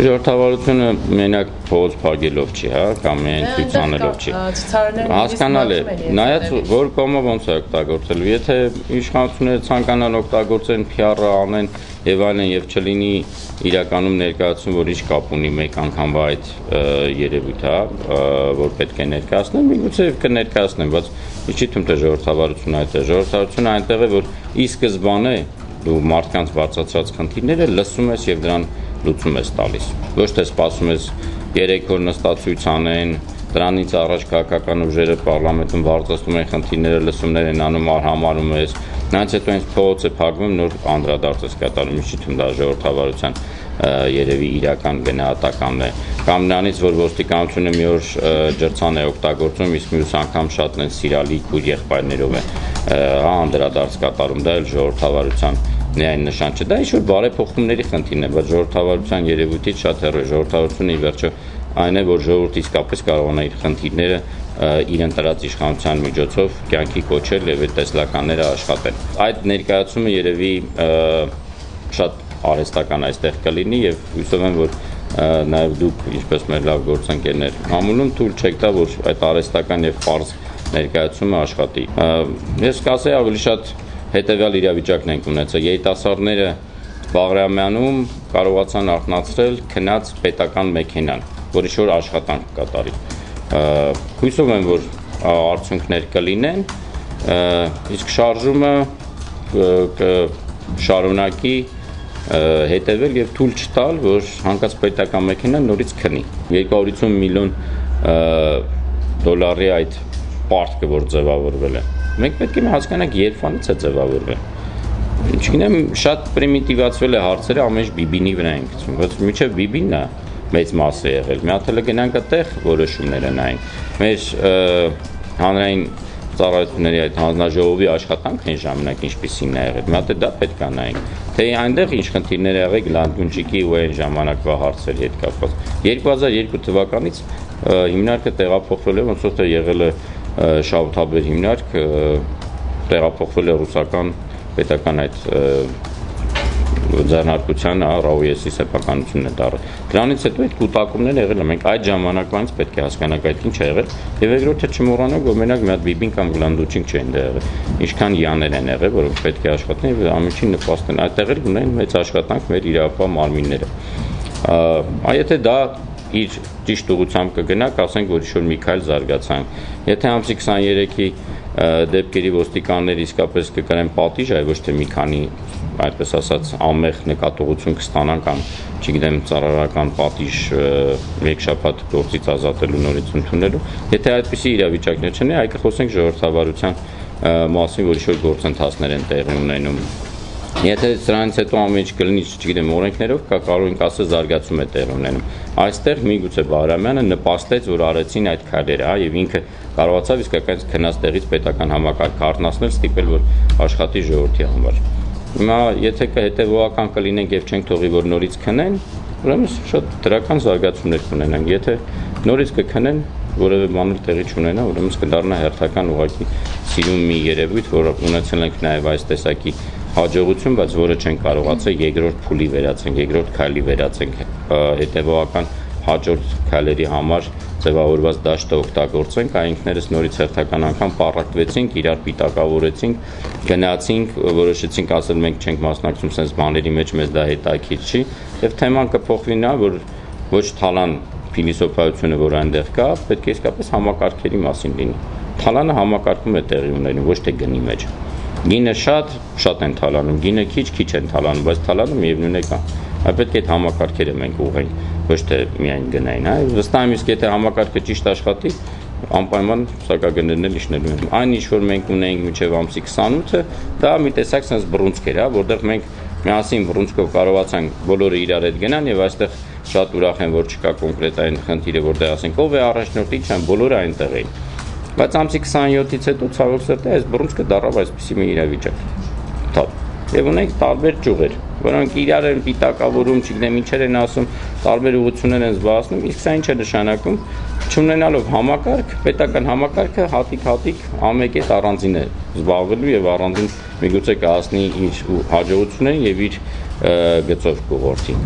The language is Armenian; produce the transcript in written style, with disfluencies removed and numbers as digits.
Ժողովրդավարությունը մենակ փողոց փակելով չի, հա, կամ միայն ցույց անելով չի։ Հասկանալ է, նայած որ կողմը ոնց է օգտագործելու, եթե իշխանությունները ցանկանան օգտագործեն PR-ը անեն եւ այլն եւ չլինի իրականում ներկայացում, որ ինչ կապ ունի մեկ անգամվա այդ երևույթը, որ պետք է ներկայացնեն, միգուցե կներկայացնեն, բայց ինչի՞ թվում թե ժողովրդավարությունը այդ է, ժողովրդավարությունը այնտեղ է, որ ի սկզբանե դու մարդկանց բարձրացրած խնդիրները լսում ես եւ դրան լուծում ես տալիս։ Ոչ թե սպասում ես 3 օր նստած անեն, դրանից առաջ քաղաքական ուժերը պարլամենտում բարձրացնում են խնդիրները, լսումներ են անում, համարում ես, նրանց հետո հենց փողոց է փակվում, նոր անդրադարձ ես կատարում, ինչի՞ թվում դա ժողովրդավարության երևի իրական գնահատականն է, կամ նրանից, որ ոստիկանությունը մի օր ջրցան է օգտագործում, իսկ մյուս անգամ շատ են սիրալի քույր եղբայրներով է անդրադարձ կատարում, դա էլ ժողովրդավարության միայն նշան չէ, դա ինչ-որ բարեփոխումների խնդիրն է, բայց ժողովրդավարության երևույթից շատ հեռու է, ժողովրդավարությունը ի վերջո այն է, որ ժողովուրդը իսկապես կարողանա իր խնդիրները իր ընտրած իշխանության միջոցով կյանքի կոչել եւ այդ տեսլականները աշխատեն։ Այդ ներկայացումը երևի շատ արհեստական այստեղ կլինի եւ հույսով եմ, որ նաեւ դուք, ինչպես մեր լավ գործընկերներ, համուլում թույլ չեք տա, որ այդ արհեստական եւ պարզ ներկայացումը աշխատի։ Ես կասեի ավելի շատ հետևյալ իրավիճակն ենք ունեցել, երիտասարդները Բաղրամյանում կարողացան արթնացրել քնած պետական մեքենան, որ ինչ-որ աշխատանք կատարի։ Հույսով եմ, որ արդյունքներ կլինեն, իսկ շարժումը կշարունակի հետևել եւ թույլ չտալ, որ հանկարծ պետական մեքենան նորից քնի։ 250 միլիոն դոլարի այդ պարտքը, որ ձևավորվել է։ Մենք պետք է հասկանանք երբանից է ձևավորվել։ Չգիտեմ, շատ պրիմիտիվացվել է հարցերը, ամեն ինչ բիբինի վրա են գցում, բայց մինչև բիբինն է մեծ մասը եղել։ Մի հատ էլ գնանք այդտեղ որոշումները նայենք։ Մեր հանրային ծառայությունների այդ հանձնաժողովի աշխատանքն այն ժամանակ ինչպիսին է եղել։ Մի հատ դա պետք է նայենք։ Թե այնտեղ ինչ խնդիրներ եղել Գլանդունջիկի ու այն ժամանակվա հարցերի հետ կապված։ 2002 թվականից հիմնարկը տեղափոխվել է, ոնց որ թե եղել է շահութաբեր հիմնարկ, տեղափոխվել է ռուսական պետական այդ ձեռնարկության Ռաուեսի սեփականությունն է դառը։ Դրանից հետո այդ կուտակումները եղել են, մենք այդ ժամանակվանից պետք է հասկանանք այդ ինչ է եղել, եւ երկրորդը չմոռանանք, որ մենակ մի հատ բիբին կամ գլանդուչինգ չեն դա եղել։ Ինչքան յաներ են եղել, որոնք պետք է աշխատեն եւ ամենին նպաստեն։ Այդտեղ էլ ունեն մեծ աշխատանք մեր իրավապահ մարմինները։ Եթե դա իր ճիշտ ուղղությամբ կգնա, ասենք, որ ինչ-որ մի քայլ զարգացանք։ Եթե ամսի 23-ի դեպքերի ոստիկանները իսկապես կկրեն պատիժ, այլ ոչ թե մի քանի, այդպես ասած, անմեղ նկատողություն կստանան կամ, չգիտեմ, ծառայական պատիժ մեկ շաբաթ գործից ազատելու նորից ընդունելու, եթե այդպիսի իրավիճակներ չնի, այլ կխոսենք ժողովրդավարության մասին, որ ինչ-որ գործընթացներ են տեղի ունենում։ Եթե սրանից հետո ամեն ինչ կլինի, չգիտեմ, օրենքներով կարող ենք ասել զարգացում է տեղի ունենում։ Այստեղ միգուցե Բաղրամյանը նպաստեց, որ արեցին այդ քայլերը, հա, եւ ինքը կարողացավ իսկական քնած տեղից պետական համակարգ առնասնել, ստիպել, որ աշխատի ժողովրդի համար։ Հիմա եթե հետեւողական կլինենք եւ չենք թողի, որ նորից քնեն, ուրեմն շատ դրական զարգացումներ կունենանք։ Եթե նորից կքնեն, որևէ բան տեղի չունենա, ուրեմն կդառնա հերթական ուղղակի սիրուն մի երևույթ, որ ունեցել ենք նաեւ այս տեսակի հաջողություն, բայց որը չեն կարողացել երկրորդ փուլի վերածենք, երկրորդ քայլի վերածենք, հետևողական հաջորդ քայլերի համար ձևավորված դաշտը օգտագործենք, այնքներս նորից հերթական անգամ պառակտվեցինք, իրար պիտակավորեցինք, գնացինք, որոշեցինք ասել մենք չենք մասնակցում sense բաների մեջ, մեզ դա հետաքրքիր չի, եւ թեման կփոխվի նա, որ ոչ թալան փիլիսոփայությունը, որ այնտեղ կա, պետք է իսկապես համակարգերի մասին լինի։ Թալանը համակարգում է տեղի ունենում, ոչ թե գնի մեջ։ Գինը շատ են թալանում, գինը քիչ են թալանում, բայց թալանը միևնույն է կա։ Այ պետք է այդ համակարգերը մենք ուղղենք, ոչ թե միայն գնային, հա։ Վստահ եմ, իսկ եթե համակարգը ճիշտ աշխատի, անպայման սակագներն էլ իջնելու են։ Այն ինչ որ մենք ունենք մինչև ամսի 28-ը, դա մի տեսակ sense բռունցք էր, հա, որտեղ մենք միասին բռունցքով կարողացանք բոլորը իրար հետ գնան եւ այստեղ շատ ուրախ եմ, որ չկա կոնկրետ այն խնդիրը, որտեղ ասենք ով է առաջնորդը, ինչ են, բոլորը այնտեղ էին։ Բայց ամսի 27-ից հետո ցավոք սրտի այս բռունցքը դառավ այսպիսի մի իրավիճակ։ Եվ ունենք տարբեր ճյուղեր, որոնք իրար են պիտակավորում, չգիտեմ ինչեր են ասում, տարբեր ուղղություններ են զբաղեցնում, իսկ սա ինչ է նշանակում, չունենալով համակարգ, պետական համակարգը հատիկ ամեկետ առանձին է զբաղվելու եւ առանձին միգուցե կհասնի իր հաջողություններին եւ իր գծով կուղղորդի։